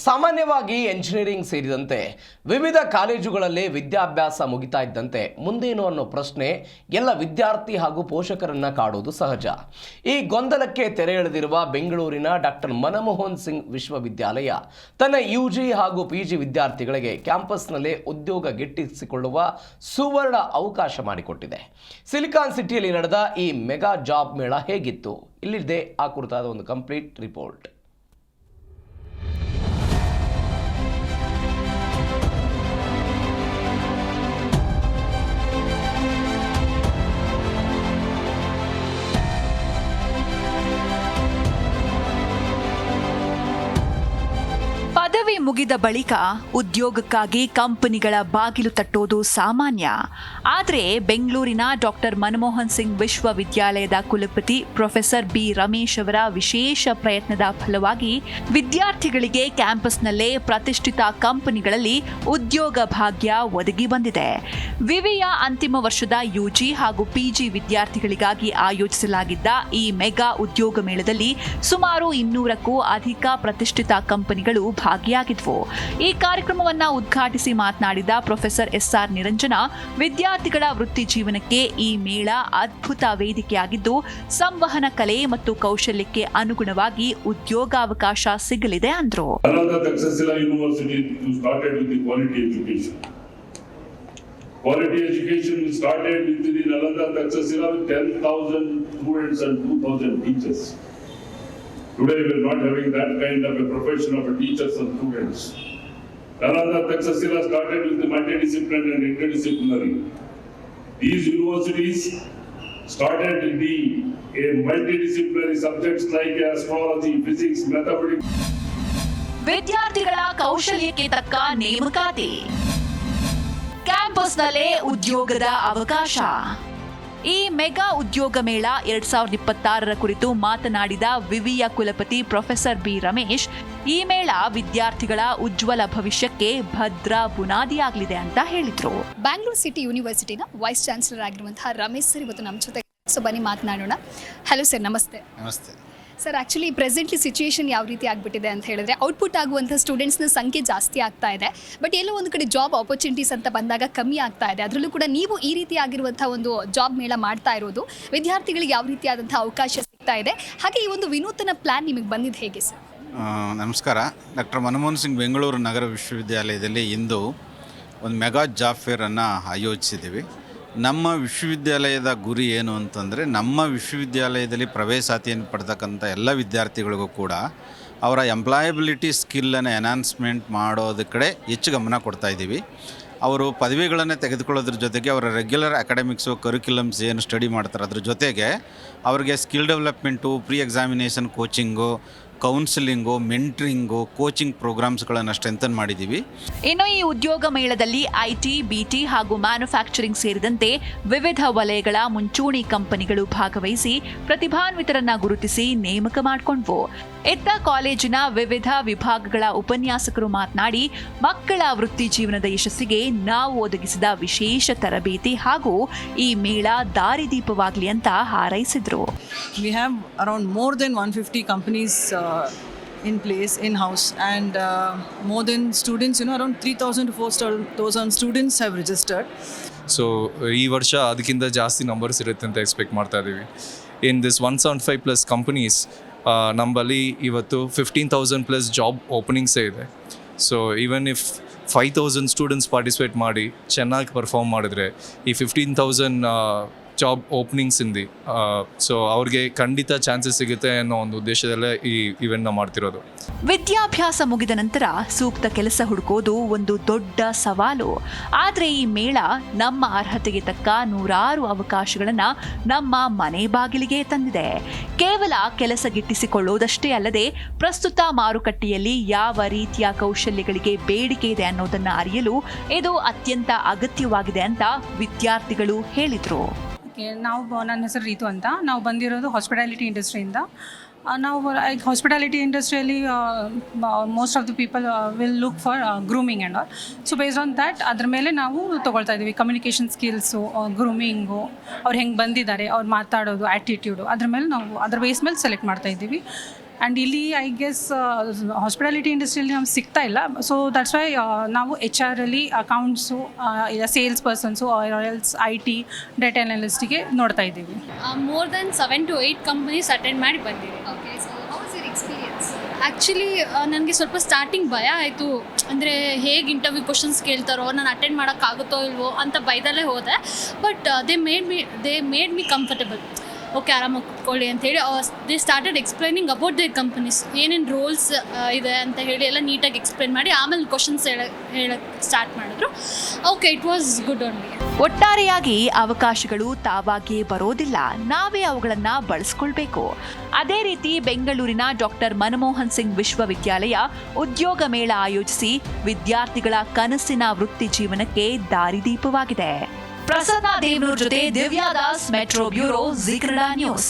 ಸಾಮಾನ್ಯವಾಗಿ ಎಂಜಿನಿಯರಿಂಗ್ ಸೇರಿದಂತೆ ವಿವಿಧ ಕಾಲೇಜುಗಳಲ್ಲಿ ವಿದ್ಯಾಭ್ಯಾಸ ಮುಗಿತಾ ಇದ್ದಂತೆ ಮುಂದೇನು ಅನ್ನೋ ಪ್ರಶ್ನೆ ಎಲ್ಲ ವಿದ್ಯಾರ್ಥಿ ಹಾಗೂ ಪೋಷಕರನ್ನ ಕಾಡುವುದು ಸಹಜ. ಈ ಗೊಂದಲಕ್ಕೆ ತೆರೆ ಎಳೆದಿರುವ ಬೆಂಗಳೂರಿನ ಡಾಕ್ಟರ್ ಮನಮೋಹನ್ ಸಿಂಗ್ ವಿಶ್ವವಿದ್ಯಾಲಯ ತನ್ನ ಯುಜಿ ಹಾಗೂ ಪಿಜಿ ವಿದ್ಯಾರ್ಥಿಗಳಿಗೆ ಕ್ಯಾಂಪಸ್ನಲ್ಲೇ ಉದ್ಯೋಗ ಗಿಟ್ಟಿಸಿಕೊಳ್ಳುವ ಸುವರ್ಣ ಅವಕಾಶ ಮಾಡಿಕೊಟ್ಟಿದೆ. ಸಿಲಿಕಾನ್ ಸಿಟಿಯಲ್ಲಿ ನಡೆದ ಈ ಮೆಗಾ ಜಾಬ್ ಮೇಳ ಹೇಗಿತ್ತು? ಇಲ್ಲಿದೆ ಆ ಕುರಿತಾದ ಒಂದು ಕಂಪ್ಲೀಟ್ ರಿಪೋರ್ಟ್. ಪದವಿ ಮುಗಿದ ಬಳಿಕ ಉದ್ಯೋಗಕ್ಕಾಗಿ ಕಂಪನಿಗಳ ಬಾಗಿಲು ತಟ್ಟೋದು ಸಾಮಾನ್ಯ. ಆದರೆ ಬೆಂಗಳೂರಿನ ಡಾಕ್ಟರ್ ಮನಮೋಹನ್ ಸಿಂಗ್ ವಿಶ್ವವಿದ್ಯಾಲಯದ ಕುಲಪತಿ ಪ್ರೊಫೆಸರ್ ಬಿ ರಮೇಶ್ ಅವರ ವಿಶೇಷ ಪ್ರಯತ್ನದ ಫಲವಾಗಿ ವಿದ್ಯಾರ್ಥಿಗಳಿಗೆ ಕ್ಯಾಂಪಸ್ನಲ್ಲೇ ಪ್ರತಿಷ್ಠಿತ ಕಂಪನಿಗಳಲ್ಲಿ ಉದ್ಯೋಗ ಭಾಗ್ಯ ಒದಗಿ ಬಂದಿದೆ. ವಿವಿಯ ಅಂತಿಮ ವರ್ಷದ ಯುಜಿ ಹಾಗೂ ಪಿಜಿ ವಿದ್ಯಾರ್ಥಿಗಳಿಗಾಗಿ ಆಯೋಜಿಸಲಾಗಿದ್ದ ಈ ಮೆಗಾ ಉದ್ಯೋಗ ಮೇಳದಲ್ಲಿ ಸುಮಾರು 200ಕ್ಕೂ ಅಧಿಕ ಪ್ರತಿಷ್ಠಿತ ಕಂಪನಿಗಳು ಭಾಗಿಯಾಗಿದ್ವು. ಈ ಕಾರ್ಯಕ್ರಮವನ್ನು ಉದ್ಘಾಟಿಸಿ ಮಾತನಾಡಿದ ಪ್ರೊಫೆಸರ್ SR ನಿರಂಜನ, ವಿದ್ಯಾರ್ಥಿಗಳ ವೃತ್ತಿ ಜೀವನಕ್ಕೆ ಈ ಮೇಳ ಅದ್ಭುತ ವೇದಿಕೆಯಾಗಿದ್ದು ಸಂವಹನ ಕಲೆ ಮತ್ತು ಕೌಶಲ್ಯಕ್ಕೆ ಅನುಗುಣವಾಗಿ ಉದ್ಯೋಗಾವಕಾಶ ಸಿಗಲಿದೆ ಅಂದ್ರು. Quality education we started with the Nalanda Takshashila with 10,000 students and 2,000 teachers. Today we are not having that kind of a profession of teachers and students. Nalanda Takshashila started with the multidisciplinary and interdisciplinary. These universities started with the multidisciplinary subjects like astrology, physics, mathematics. ವಿದ್ಯಾರ್ಥಿಗಳ ಕೌಶಲ್ಯಕ್ಕೆ ತಕ್ಕ ನೇಮಕಾತಿ, ಕ್ಯಾಂಪಸ್ನಲ್ಲೇ ಉದ್ಯೋಗದ ಅವಕಾಶ. ಈ mega ಉದ್ಯೋಗ ಮೇಳ 2026 ಕುರಿತು ಮಾತನಾಡಿದ ವಿವಿಯ ಕುಲಪತಿ ಪ್ರೊಫೆಸರ್ ಬಿ ರಮೇಶ್, ಈ ಮೇಳ ವಿದ್ಯಾರ್ಥಿಗಳ ಉಜ್ವಲ ಭವಿಷ್ಯಕ್ಕೆ ಭದ್ರ ಬುನಾದಿಯಾಗಲಿದೆ ಅಂತ ಹೇಳಿದ್ರು. ಬ್ಯಾಂಗ್ಳೂರ್ ಸಿಟಿ ಯೂನಿವರ್ಸಿಟಿನ ವೈಸ್ ಚಾನ್ಸಲರ್ ಆಗಿರುವಂತಹ ರಮೇಶ್ ಸರ್ ಇವತ್ತು ನಮ್ಮ ಜೊತೆ ಬನ್ನಿ ಮಾತನಾಡೋಣ. ಹಲೋ ಸರ್, ನಮಸ್ತೆ. ನಮಸ್ತೆ ಸರ್, ಆ್ಯಕ್ಚುಲಿ ಪ್ರೆಸೆಂಟ್ಲಿ ಸಿಚುಯೇಷನ್ ಯಾವ ರೀತಿ ಆಗಿಬಿಟ್ಟಿದೆ ಅಂತ ಹೇಳಿದ್ರೆ ಔಟ್ಪುಟ್ ಆಗುವಂಥ ಸ್ಟೂಡೆಂಟ್ಸ್ನ ಸಂಖ್ಯೆ ಜಾಸ್ತಿ ಆಗ್ತಾ ಇದೆ, ಬಟ್ ಎಲ್ಲೋ ಒಂದು ಕಡೆ ಜಾಬ್ ಆಪರ್ಚುನಿಟೀಸ್ ಅಂತ ಬಂದಾಗ ಕಮ್ಮಿ ಆಗ್ತಾ ಇದೆ. ಅದರಲ್ಲೂ ಕೂಡ ನೀವು ಈ ರೀತಿ ಆಗಿರುವಂಥ ಒಂದು ಜಾಬ್ ಮೇಳ ಮಾಡ್ತಾ ಇರೋದು ವಿದ್ಯಾರ್ಥಿಗಳಿಗೆ ಯಾವ ರೀತಿಯಾದಂಥ ಅವಕಾಶ ಸಿಗ್ತಾ ಇದೆ, ಹಾಗೆ ಈ ಒಂದು ವಿನೂತನ ಪ್ಲ್ಯಾನ್ ನಿಮಗೆ ಬಂದಿದ್ದು ಹೇಗೆ ಸರ್? ನಮಸ್ಕಾರ. ಡಾಕ್ಟರ್ ಮನಮೋಹನ್ ಸಿಂಗ್ ಬೆಂಗಳೂರು ನಗರ ವಿಶ್ವವಿದ್ಯಾಲಯದಲ್ಲಿ ಇಂದು ಒಂದು ಮೆಗಾ ಜಾಬ್ ಫೇರನ್ನು ಆಯೋಜಿಸಿದ್ದೀವಿ. ನಮ್ಮ ವಿಶ್ವವಿದ್ಯಾಲಯದ ಗುರಿ ಏನು ಅಂತಂದರೆ, ನಮ್ಮ ವಿಶ್ವವಿದ್ಯಾಲಯದಲ್ಲಿ ಪ್ರವೇಶಾತಿಯನ್ನು ಪಡೆತಕ್ಕಂಥ ಎಲ್ಲ ವಿದ್ಯಾರ್ಥಿಗಳಿಗೂ ಕೂಡ ಅವರ ಎಂಪ್ಲಾಯಬಿಲಿಟಿ ಸ್ಕಿಲ್ಲನ್ನು ಎನ್ಹಾನ್ಸ್ಮೆಂಟ್ ಮಾಡೋದ್ರ ಕಡೆ ಹೆಚ್ಚು ಗಮನ ಕೊಡ್ತಾ ಇದ್ದೀವಿ. ಅವರು ಪದವಿಗಳನ್ನು ತೆಗೆದುಕೊಳ್ಳೋದ್ರ ಜೊತೆಗೆ ಅವರ ರೆಗ್ಯುಲರ್ ಅಕಾಡೆಮಿಕ್ಸು ಕರಿಕ್ಯುಲಮ್ಸ್ ಏನು ಸ್ಟಡಿ ಮಾಡ್ತಾರೆ ಅದ್ರ ಜೊತೆಗೆ ಅವ್ರಿಗೆ skill development, pre examination coaching, counselling, mentoring, coaching ಪ್ರೋಗ್ರಾಮ್ಸ್ಗಳನ್ನು ಸ್ಟ್ರೆಂಥನ್ ಮಾಡಿದ್ದೀವಿ. ಇನ್ನು ಈ ಉದ್ಯೋಗ ಮೇಳದಲ್ಲಿ ಐಟಿ, ಬಿಟಿ ಹಾಗೂ ಮ್ಯಾನುಫ್ಯಾಕ್ಚರಿಂಗ್ ಸೇರಿದಂತೆ ವಿವಿಧ ವಲಯಗಳ ಮುಂಚೂಣಿ ಕಂಪನಿಗಳು ಭಾಗವಹಿಸಿ ಪ್ರತಿಭಾನ್ವಿತರನ್ನ ಗುರುತಿಸಿ ನೇಮಕ ಮಾಡಿಕೊಂಡ್ವು. ಇತ್ತ ಕಾಲೇಜಿನ ವಿವಿಧ ವಿಭಾಗಗಳ ಉಪನ್ಯಾಸಕರು ಮಾತನಾಡಿ, ಮಕ್ಕಳ ವೃತ್ತಿ ಜೀವನದ ಯಶಸ್ಸಿಗೆ ನಾವು ಒದಗಿಸಿದ ವಿಶೇಷ ತರಬೇತಿ ಹಾಗೂ ಈ ಮೇಳ ದಾರಿದೀಪವಾಗಲಿ ಅಂತ ಹಾರೈಸಿದ್ರು. We have around more than 150 companies in place in-house, and more than students, around 3,000 to 4,000 students have registered. So ಈ ವರ್ಷ ಅದಕ್ಕಿಂತ ಜಾಸ್ತಿ ನಂಬರ್ಸ್ ಇರುತ್ತೆ ಅಂತ ಎಕ್ಸ್ಪೆಕ್ಟ್ ಮಾಡ್ತಾ ಇದ್ದೀವಿ. ಇನ್ ದಿಸ್ 175+ ಕಂಪನೀಸ್ ನಮ್ಮಲ್ಲಿ ಇವತ್ತು 15,000+ ಜಾಬ್ ಓಪನಿಂಗ್ಸೇ ಇದೆ. So even if 5,000 students participate ಮಾಡಿ ಚೆನ್ನಾಗಿ ಪರ್ಫಾರ್ಮ್ ಮಾಡಿದ್ರೆ ಈ 15,000 ಜಾಬ್ ಓಪನಿಂಗ್ಸ್ ಇಂದು ಸೊ ಅವ್ರಿಗೆ ಖಂಡಿತ ಚಾನ್ಸಸ್ ಸಿಗುತ್ತೆ ಅನ್ನೋ ಒಂದು ಉದ್ದೇಶದಲ್ಲೇ ಈ ಇವೆಂಟ್ನ ಮಾಡ್ತಿರೋದು. ವಿದ್ಯಾಭ್ಯಾಸ ಮುಗಿದ ನಂತರ ಸೂಕ್ತ ಕೆಲಸ ಹುಡುಕೋದು ಒಂದು ದೊಡ್ಡ ಸವಾಲು. ಆದರೆ ಈ ಮೇಳ ನಮ್ಮ ಅರ್ಹತೆಗೆ ತಕ್ಕ ನೂರಾರು ಅವಕಾಶಗಳನ್ನು ನಮ್ಮ ಮನೆ ಬಾಗಿಲಿಗೆ ತಂದಿದೆ. ಕೇವಲ ಕೆಲಸ ಗಿಟ್ಟಿಸಿಕೊಳ್ಳೋದಷ್ಟೇ ಅಲ್ಲದೆ ಪ್ರಸ್ತುತ ಮಾರುಕಟ್ಟೆಯಲ್ಲಿ ಯಾವ ರೀತಿಯ ಕೌಶಲ್ಯಗಳಿಗೆ ಬೇಡಿಕೆ ಇದೆ ಅನ್ನೋದನ್ನು ಅರಿಯಲು ಇದು ಅತ್ಯಂತ ಅಗತ್ಯವಾಗಿದೆ ಅಂತ ವಿದ್ಯಾರ್ಥಿಗಳು ಹೇಳಿದರು. ನನ್ನ ಹೆಸರು ರೀತು ಅಂತ. ನಾವು ಬಂದಿರೋದು ಹಾಸ್ಪಿಟಾಲಿಟಿ ಇಂಡಸ್ಟ್ರಿಯಿಂದ. ನಾವು ಹಾಸ್ಪಿಟಾಲಿಟಿ ಇಂಡಸ್ಟ್ರಿಯಲ್ಲಿ most of the people will look for grooming and all. So based on that ಅದ್ರ ಮೇಲೆ ನಾವು ತೊಗೊಳ್ತಾ ಇದ್ದೀವಿ. ಕಮ್ಯುನಿಕೇಷನ್ ಸ್ಕಿಲ್ಸು, ಗ್ರೂಮಿಂಗು, ಅವ್ರು ಹೆಂಗೆ ಬಂದಿದ್ದಾರೆ, ಅವ್ರು ಮಾತಾಡೋದು, ಆ್ಯಟಿಟ್ಯೂಡು, ಅದ್ರ ಮೇಲೆ ನಾವು ಅದ್ರ ಬೇಸ್ ಮೇಲೆ ಸೆಲೆಕ್ಟ್ ಮಾಡ್ತಾ ಇದ್ದೀವಿ. ಆ್ಯಂಡ್ ಇಲ್ಲಿ ಐ ಗೆಸ್ ಹಾಸ್ಪಿಟಾಲಿಟಿ ಇಂಡಸ್ಟ್ರಿಯಲ್ಲಿ ನಮ್ಗೆ ಸಿಗ್ತಾ ಇಲ್ಲ. ಸೊ ದಟ್ಸ್ ವೈ ನಾವು HR ಅಲ್ಲಿ ಅಕೌಂಟ್ಸು ಇಲ್ಲ sales persons else IT data ಅನಾಲಿಸ್ಟಿಗೆ ನೋಡ್ತಾ ಇದ್ದೀವಿ. More than 7 to 8 companies attend ಮಾಡಿ ಬಂದಿದೆ. Okay, so how is your experience? Actually ನನಗೆ ಸ್ವಲ್ಪ ಸ್ಟಾರ್ಟಿಂಗ್ ಭಯ ಆಯಿತು, ಅಂದರೆ ಹೇಗೆ ಇಂಟರ್ವ್ಯೂ ಕ್ವಶನ್ಸ್ ಕೇಳ್ತಾರೋ, ನಾನು ಅಟೆಂಡ್ ಮಾಡೋಕ್ಕಾಗುತ್ತೋ ಇಲ್ವೋ ಅಂತ ಭಯದಲ್ಲೇ ಹೋದೆ. But they made me comfortable. Okay, ಆರಾಮಾಗಿ ಕೂತ್ಕೊಳ್ಳಿ ಅಂತೇಳಿ they started explaining about they companies, ಏನೇನು ರೋಲ್ಸ್ ಇದೆ ಅಂತ ಹೇಳಿ ಎಲ್ಲ ನೀಟಾಗಿ ಎಕ್ಸ್ಪ್ಲೈನ್ ಮಾಡಿ ಆಮೇಲೆ ಕ್ವಶನ್ಸ್ ಹೇಳಕ್ಕೆ ಸ್ಟಾರ್ಟ್ ಮಾಡಿದ್ರು. Okay, it was good only. ಒಟ್ಟಾರೆಯಾಗಿ ಅವಕಾಶಗಳು ತಾವಾಗಿಯೇ ಬರೋದಿಲ್ಲ, ನಾವೇ ಅವುಗಳನ್ನ ಬಳಸ್ಕೊಳ್ಬೇಕು. ಅದೇ ರೀತಿ ಬೆಂಗಳೂರಿನ ಡಾಕ್ಟರ್ ಮನಮೋಹನ್ ಸಿಂಗ್ ವಿಶ್ವವಿದ್ಯಾಲಯ ಉದ್ಯೋಗ ಮೇಳ ಆಯೋಜಿಸಿ ವಿದ್ಯಾರ್ಥಿಗಳ ಕನಸಿನ ವೃತ್ತಿ ಜೀವನಕ್ಕೆ ದಾರಿದೀಪವಾಗಿದೆ. ಪ್ರಸನ್ನ ದೇವ್ನೂರ್ ಜೊತೆ Divya Das, metro bureau, Zee Kannada news.